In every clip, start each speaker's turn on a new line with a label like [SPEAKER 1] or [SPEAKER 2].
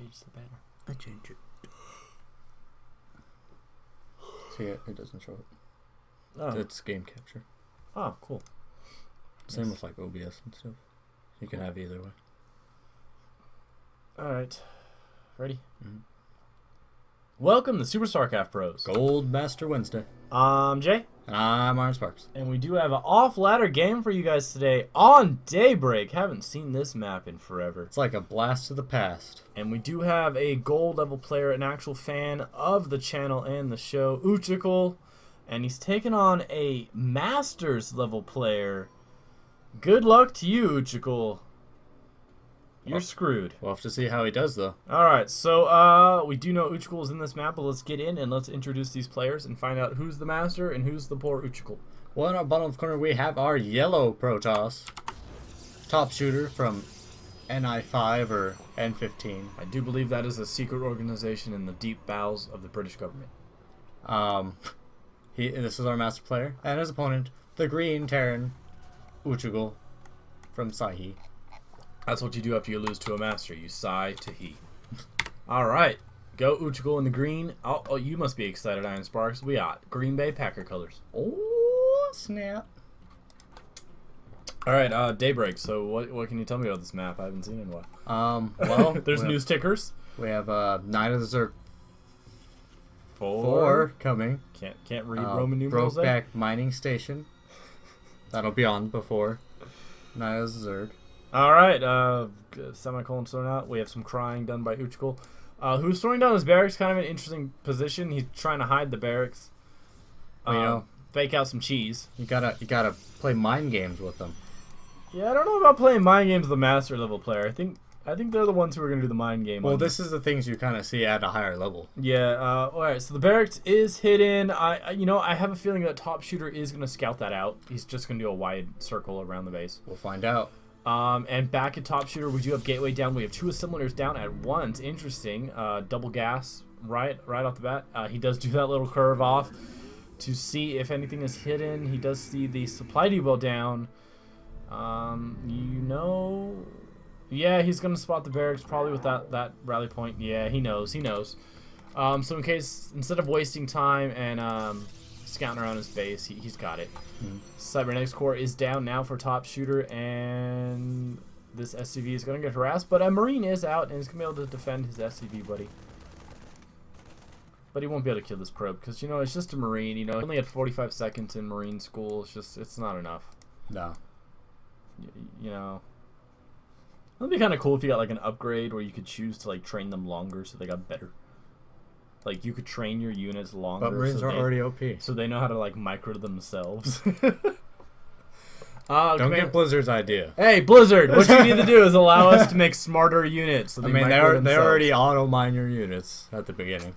[SPEAKER 1] change the banner.
[SPEAKER 2] I change it. See, it doesn't show it.
[SPEAKER 1] Oh.
[SPEAKER 2] It's game capture.
[SPEAKER 1] Oh, cool.
[SPEAKER 2] Same
[SPEAKER 1] Nice.
[SPEAKER 2] with like OBS and stuff. You can have either way.
[SPEAKER 1] Alright. Ready?
[SPEAKER 2] Mm-hmm.
[SPEAKER 1] Welcome to SuperStarcraftBros.
[SPEAKER 2] Gold Master Wednesday.
[SPEAKER 1] I'm Jay.
[SPEAKER 2] And I'm Iron Sparks.
[SPEAKER 1] And we do have an off-ladder game for you guys today on Daybreak. Haven't seen this map in forever.
[SPEAKER 2] It's like a blast to the past.
[SPEAKER 1] And we do have a gold level player, an actual fan of the channel and the show, Utjekul. And he's taken on a Masters level player. Good luck to you, Utjekul. You're screwed.
[SPEAKER 2] We'll have to see how he does, though.
[SPEAKER 1] Alright, so we do know Utjekul is in this map, but let's get in and let's introduce these players and find out who's the master and who's the poor Utjekul.
[SPEAKER 2] Well, in our bottom corner, we have our yellow Protoss. TOPshooter from NI5 or N15.
[SPEAKER 1] I do believe that is a secret organization in the deep bowels of the British government.
[SPEAKER 2] This is our master player. And his opponent, the green Terran Utjekul from SyHe.
[SPEAKER 1] That's what you do after you lose to a master. You sigh to he. Alright. Go Utjekul in the green. Oh, you must be excited, Iron Sparks. We got Green Bay Packer colors.
[SPEAKER 2] Oh, snap.
[SPEAKER 1] Alright, Daybreak. So what can you tell me about this map? I haven't seen it in a while.
[SPEAKER 2] Well,
[SPEAKER 1] there's news tickers.
[SPEAKER 2] We have Knight of the Zerg
[SPEAKER 1] Four.
[SPEAKER 2] 4 coming.
[SPEAKER 1] Can't read Roman numerals there.
[SPEAKER 2] Brokeback Mining Station. That'll be on before Knight of the Zerg.
[SPEAKER 1] Alright, semicolon's thrown out. We have some crying done by Utjekul. Who's throwing down his barracks, kind of an interesting position. He's trying to hide the barracks.
[SPEAKER 2] Well, you know,
[SPEAKER 1] fake out some cheese.
[SPEAKER 2] You gotta play mind games with them.
[SPEAKER 1] Yeah, I don't know about playing mind games with a master level player. I think they're the ones who are gonna do the mind game.
[SPEAKER 2] Well, this is the things you kind of see at a higher level.
[SPEAKER 1] Yeah. Alright, so the barracks is hidden. I have a feeling that TOPshooter is gonna scout that out. He's just gonna do a wide circle around the base.
[SPEAKER 2] We'll find out.
[SPEAKER 1] And back at TOPshooter, we do have Gateway down. We have two assemblators down at once. Interesting. Double gas right off the bat. He does do that little curve off to see if anything is hidden. He does see the supply depot down. Yeah, he's gonna spot the barracks probably with that rally point. Yeah, he knows. So in case, instead of wasting time and scouting around his base, he's got it. Cybernetics core is down now for TOPshooter, and this SCV is going to get harassed, but a Marine is out and is going to be able to defend his SCV, buddy. But he won't be able to kill this probe because, it's just a Marine. He only had 45 seconds in Marine school. It's not enough.
[SPEAKER 2] No.
[SPEAKER 1] It'd be kind of cool if you got like an upgrade where you could choose to like train them longer so they got better. Like, you could train your units longer.
[SPEAKER 2] But Marines are already OP.
[SPEAKER 1] So they know how to, like, micro themselves.
[SPEAKER 2] Don't get Blizzard's idea.
[SPEAKER 1] Hey, Blizzard! What you need to do is allow us to make smarter units. So
[SPEAKER 2] they already auto-mine your units at the beginning.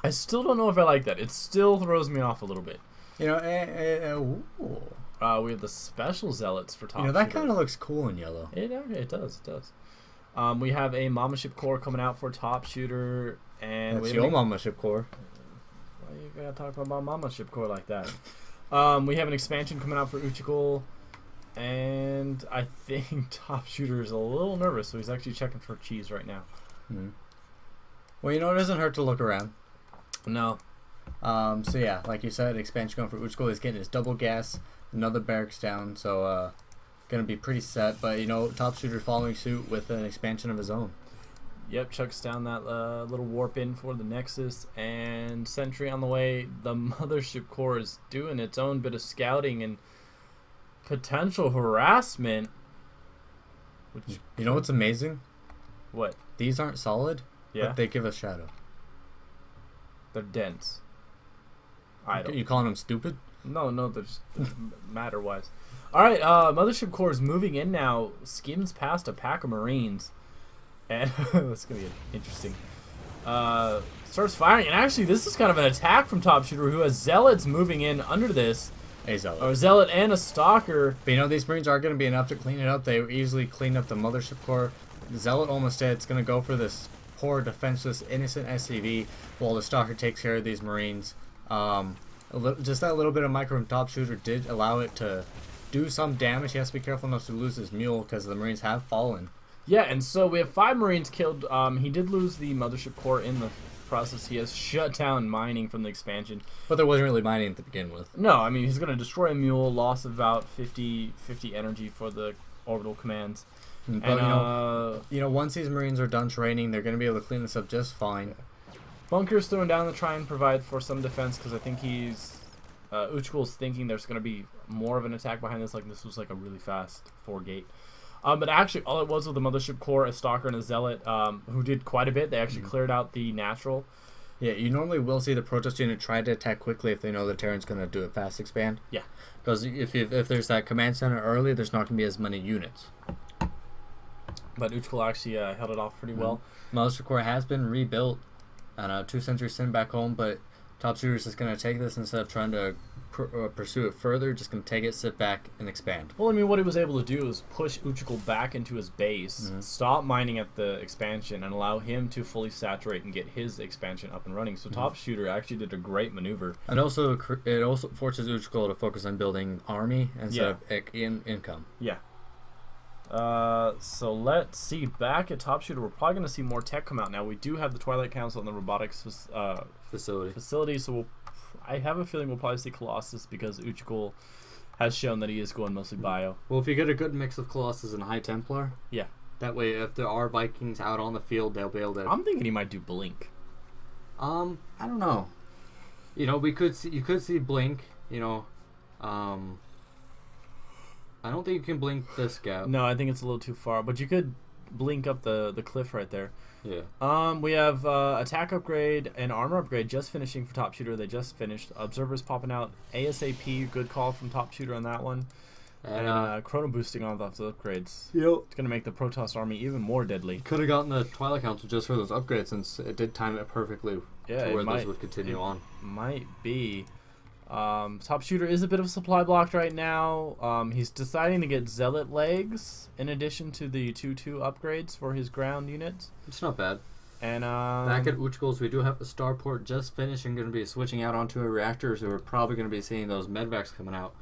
[SPEAKER 1] I still don't know if I like that. It still throws me off a little bit.
[SPEAKER 2] We
[SPEAKER 1] have the Special Zealots for TOPshooter.
[SPEAKER 2] That kind of looks cool in yellow.
[SPEAKER 1] It does. We have a Mama Ship Core coming out for TOPshooter. And
[SPEAKER 2] that's your Mama Ship Core.
[SPEAKER 1] Why you gotta talk about Mama Ship Core like that? We have an expansion coming out for Utjekul, and I think TOPshooter is a little nervous, so he's actually checking for cheese right now.
[SPEAKER 2] Well, it doesn't hurt to look around.
[SPEAKER 1] No.
[SPEAKER 2] So yeah, like you said, expansion going for Utjekul. He's getting his double gas, another barracks down, so gonna be pretty set. But TOPshooter following suit with an expansion of his own.
[SPEAKER 1] Yep, chucks down that little warp in for the Nexus, and Sentry on the way. The Mothership Core is doing its own bit of scouting and potential harassment. Which
[SPEAKER 2] what's amazing?
[SPEAKER 1] What?
[SPEAKER 2] These aren't solid, but they give us shadow.
[SPEAKER 1] They're dense.
[SPEAKER 2] You calling them stupid?
[SPEAKER 1] No, they're just matter-wise. Alright, Mothership Core is moving in now, skims past a pack of Marines. And that's going to be interesting. Starts firing. And actually, this is kind of an attack from TOPshooter, who has Zealots moving in under this.
[SPEAKER 2] A Zealot.
[SPEAKER 1] Or Zealot and a Stalker.
[SPEAKER 2] But these Marines aren't going to be enough to clean it up. They easily clean up the Mothership Core. The Zealot almost dead. It's going to go for this poor, defenseless, innocent SCV, while the Stalker takes care of these Marines. Just that little bit of micro from TOPshooter did allow it to do some damage. He has to be careful not to lose his mule because the Marines have fallen.
[SPEAKER 1] Yeah, and so we have 5 Marines killed. He did lose the mothership core in the process. He has shut down mining from the expansion.
[SPEAKER 2] But there wasn't really mining to begin with.
[SPEAKER 1] No, I mean, he's going to destroy a mule, loss of about 50 energy for the orbital commands.
[SPEAKER 2] But, once these Marines are done training, they're going to be able to clean this up just fine.
[SPEAKER 1] Bunker's thrown down to try and provide for some defense, because I think Utjekul's thinking there's going to be more of an attack behind this, like this was like a really fast 4-gate. But actually, all it was with the mothership core, a stalker and a zealot, who did quite a bit. They actually cleared out the natural.
[SPEAKER 2] Yeah, you normally will see the protest unit try to attack quickly if they know the Terran's going to do a fast expand.
[SPEAKER 1] Yeah.
[SPEAKER 2] Because if there's that command center early, there's not going to be as many units.
[SPEAKER 1] But Utjekul actually held it off pretty well.
[SPEAKER 2] Mothership core has been rebuilt, and 2 sentries sent back home, but TOPshooter's just going to take this instead of trying to pursue it further, just going to take it, sit back, and expand.
[SPEAKER 1] Well, I mean, what he was able to do is push Utjekul back into his base, stop mining at the expansion, and allow him to fully saturate and get his expansion up and running. So TOPshooter actually did a great maneuver.
[SPEAKER 2] And also, it also forces Utjekul to focus on building army instead of income.
[SPEAKER 1] Yeah. So let's see. Back at TOPshooter, we're probably going to see more tech come out now. We do have the Twilight Council and the robotics facility. So I have a feeling we'll probably see Colossus, because Utjekul has shown that he is going mostly bio.
[SPEAKER 2] Well, if you get a good mix of Colossus and High Templar,
[SPEAKER 1] yeah,
[SPEAKER 2] that way if there are Vikings out on the field, they'll be able to.
[SPEAKER 1] I'm thinking he might do Blink.
[SPEAKER 2] I don't know. You could see Blink. I don't think you can blink this gap.
[SPEAKER 1] No, I think it's a little too far. But you could blink up the cliff right there.
[SPEAKER 2] Yeah.
[SPEAKER 1] We have attack upgrade and armor upgrade just finishing for TOPshooter. They just finished. Observers popping out ASAP. Good call from TOPshooter on that one. And chrono boosting on those upgrades.
[SPEAKER 2] Yep.
[SPEAKER 1] It's gonna make the Protoss army even more deadly.
[SPEAKER 2] Could have gotten the Twilight Council just for those upgrades, since it did time it perfectly.
[SPEAKER 1] Yeah,
[SPEAKER 2] to where those would continue on.
[SPEAKER 1] Might be. TOPshooter is a bit of a supply blocked right now. He's deciding to get Zealot legs in addition to the 2-2 upgrades for his ground units.
[SPEAKER 2] It's not bad.
[SPEAKER 1] And
[SPEAKER 2] back at Utjekul's, we do have the starport just finished and going to be switching out onto a reactor, so we're probably going to be seeing those medvacs coming out.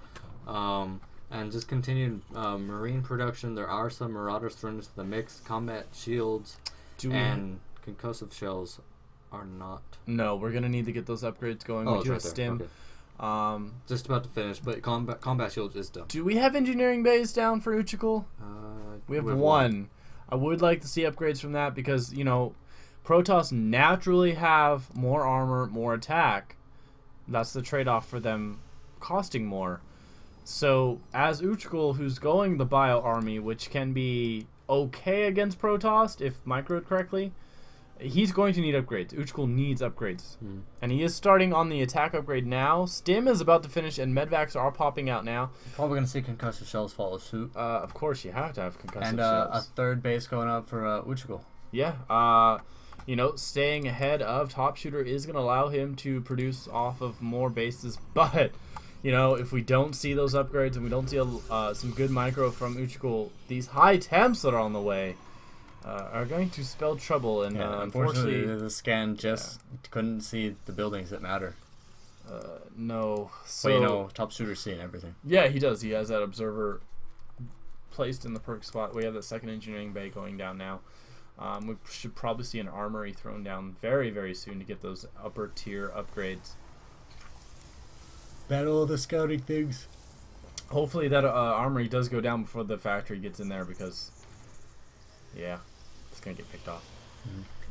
[SPEAKER 2] And just continued marine production. There are some marauders thrown into the mix. Combat shields and concussive shells are not.
[SPEAKER 1] No, we're going to need to get those upgrades going. We do have stim.
[SPEAKER 2] Okay. Just about to finish, but combat shield is done.
[SPEAKER 1] Do we have engineering bays down for Utjekul? We have one. I would like to see upgrades from that, because Protoss naturally have more armor, more attack. That's the trade-off for them costing more. So as Utjekul, who's going the bio army, which can be okay against Protoss if microed correctly, he's going to need upgrades. Utjekul needs upgrades. And he is starting on the attack upgrade now. Stim is about to finish, and medvacs are popping out now.
[SPEAKER 2] Probably going to see concussive shells follow suit.
[SPEAKER 1] Of course, you have to have concussive
[SPEAKER 2] and,
[SPEAKER 1] shells.
[SPEAKER 2] And a third base going up for Utjekul.
[SPEAKER 1] Yeah. Staying ahead of TOPshooter is going to allow him to produce off of more bases. But, if we don't see those upgrades and we don't see some good micro from Utjekul, these high temps that are on the way are going to spell trouble, and unfortunately
[SPEAKER 2] the scan just couldn't see the buildings that matter.
[SPEAKER 1] No. So,
[SPEAKER 2] but TOPshooter's seeing everything.
[SPEAKER 1] Yeah, he does. He has that observer placed in the perk spot. We have the second engineering bay going down now. We should probably see an armory thrown down very, very soon to get those upper tier upgrades.
[SPEAKER 2] Battle of the scouting things.
[SPEAKER 1] Hopefully that armory does go down before the factory gets in there, because it's going to get picked off.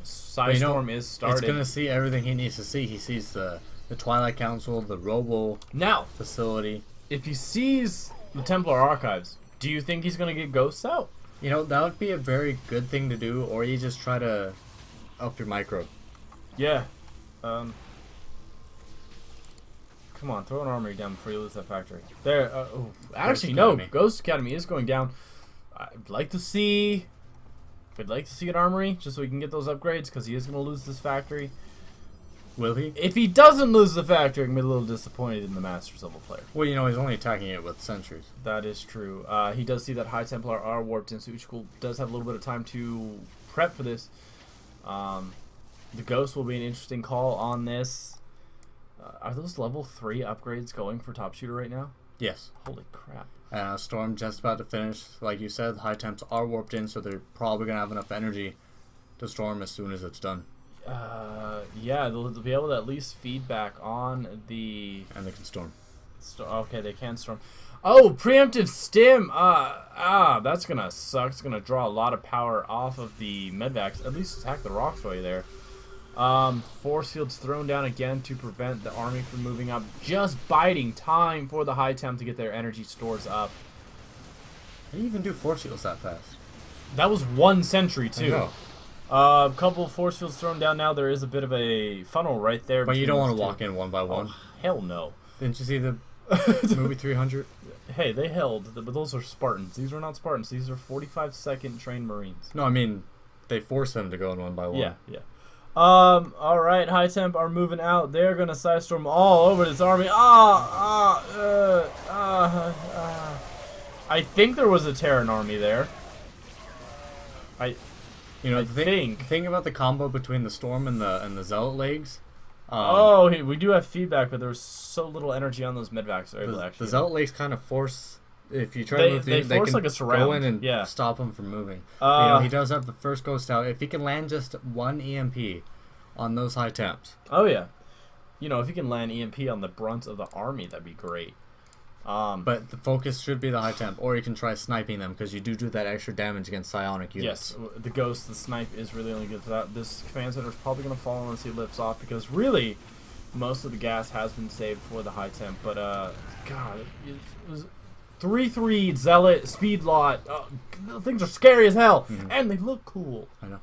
[SPEAKER 1] Storm is starting.
[SPEAKER 2] It's going to see everything he needs to see. He sees the Twilight Council, the Robo facility.
[SPEAKER 1] If he sees the Templar Archives, do you think he's going to get ghosts out?
[SPEAKER 2] That would be a very good thing to do, or you just try to up your micro.
[SPEAKER 1] Yeah. Come on, throw an armory down before you lose that factory. There. Actually, no. Ghost Academy is going down. I'd like to see an armory just so we can get those upgrades, because he is going to lose this factory.
[SPEAKER 2] Will he?
[SPEAKER 1] If he doesn't lose the factory, I'm going to be a little disappointed in the Masters level player.
[SPEAKER 2] Well, he's only attacking it with sentries.
[SPEAKER 1] That is true. He does see that High Templar are warped in, so Utjekul does have a little bit of time to prep for this. The Ghost will be an interesting call on this. Are those level 3 upgrades going for TOPshooter right now?
[SPEAKER 2] Yes.
[SPEAKER 1] Holy crap.
[SPEAKER 2] Storm just about to finish. Like you said, the high temps are warped in, so they're probably going to have enough energy to storm as soon as it's done.
[SPEAKER 1] Yeah, they'll be able to at least feedback on the...
[SPEAKER 2] And they can storm.
[SPEAKER 1] Okay, they can storm. Oh, preemptive stim! That's gonna suck. It's gonna draw a lot of power off of the medvacs. At least attack the rocks while you're there. Force fields thrown down again to prevent the army from moving up. Just biding time for the high temp to get their energy stores up.
[SPEAKER 2] How do you even do force fields that fast?
[SPEAKER 1] That was one sentry, too.
[SPEAKER 2] I know.
[SPEAKER 1] A couple of force fields thrown down now. There is a bit of a funnel right there.
[SPEAKER 2] But you don't want to walk in one by one.
[SPEAKER 1] Oh, hell no.
[SPEAKER 2] Didn't you see the movie 300?
[SPEAKER 1] Hey, they held, but those are Spartans. These are not Spartans. These are 45-second trained Marines.
[SPEAKER 2] No, I mean, they force them to go in one by one.
[SPEAKER 1] Yeah, yeah. All right, high temp are moving out. They're gonna sidestorm all over this army. I think there was a Terran army there.
[SPEAKER 2] You know, the thing about the combo between the storm and the zealot legs.
[SPEAKER 1] We do have feedback, but there's so little energy on those medvacs.
[SPEAKER 2] The zealot legs kind of force. If you try to move, they can
[SPEAKER 1] like a surround.
[SPEAKER 2] Go in and stop him from moving. He does have the first ghost out. If he can land just one EMP on those high temps.
[SPEAKER 1] Oh yeah, if he can land EMP on the brunt of the army, that'd be great.
[SPEAKER 2] But the focus should be the high temp, or you can try sniping them because you do that extra damage against psionic units.
[SPEAKER 1] Yes, the ghost, the snipe is really only good for that. This command center is probably going to fall once he lifts off because really, most of the gas has been saved for the high temp. But God, it was 3/3 zealot speed lot. Things are scary as hell, and they look cool.
[SPEAKER 2] I know.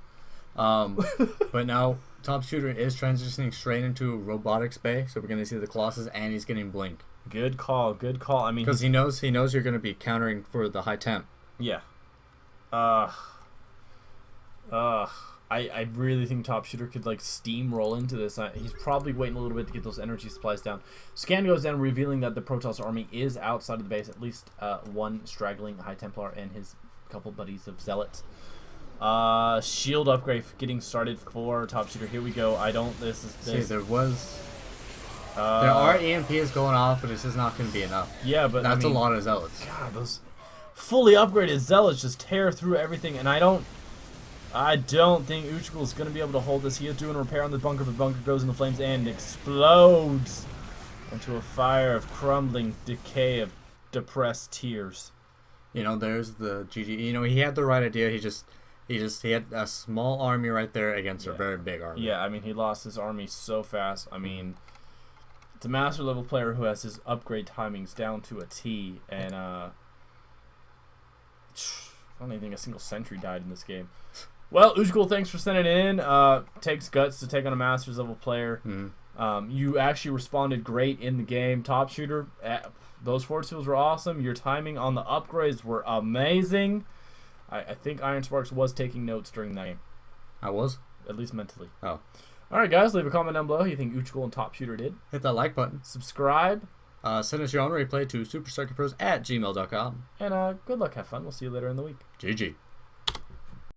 [SPEAKER 2] But now TOPshooter is transitioning straight into robotics bay, so we're going to see the Colossus, and he's getting blink.
[SPEAKER 1] Good call, good call. I mean,
[SPEAKER 2] because he knows you're going to be countering for the high temp.
[SPEAKER 1] Yeah. I really think TOPshooter could like steamroll into this. He's probably waiting a little bit to get those energy supplies down. Scan goes down, revealing that the Protoss army is outside of the base. At least one straggling High Templar and his couple buddies of zealots. Shield upgrade getting started for TOPshooter. Here we go.
[SPEAKER 2] See, there are EMPs going off, but this is not going to be enough.
[SPEAKER 1] Yeah, but
[SPEAKER 2] that's a lot of zealots.
[SPEAKER 1] God, those fully upgraded zealots just tear through everything, and I don't think Utjekul is going to be able to hold this. He is doing a repair on the bunker, but the bunker goes into flames and explodes into a fire of crumbling decay of depressed tears.
[SPEAKER 2] There's the GG. He had the right idea. He had a small army right there against a very big army.
[SPEAKER 1] Yeah, I mean, he lost his army so fast. I mean, it's a master level player who has his upgrade timings down to a T, and I don't even think a single sentry died in this game. Well, Utjekul, thanks for sending it in. Takes guts to take on a master's level player. You actually responded great in the game. TOPshooter, those force fields were awesome. Your timing on the upgrades were amazing. I think Iron Sparks was taking notes during that game.
[SPEAKER 2] I was?
[SPEAKER 1] At least mentally.
[SPEAKER 2] Oh.
[SPEAKER 1] Alright guys, leave a comment down below who you think Utjekul and TOPshooter did.
[SPEAKER 2] Hit that like button.
[SPEAKER 1] Subscribe.
[SPEAKER 2] Send us your own replay to SuperStarcraftBros@gmail.com.
[SPEAKER 1] And good luck, have fun. We'll see you later in the week.
[SPEAKER 2] GG.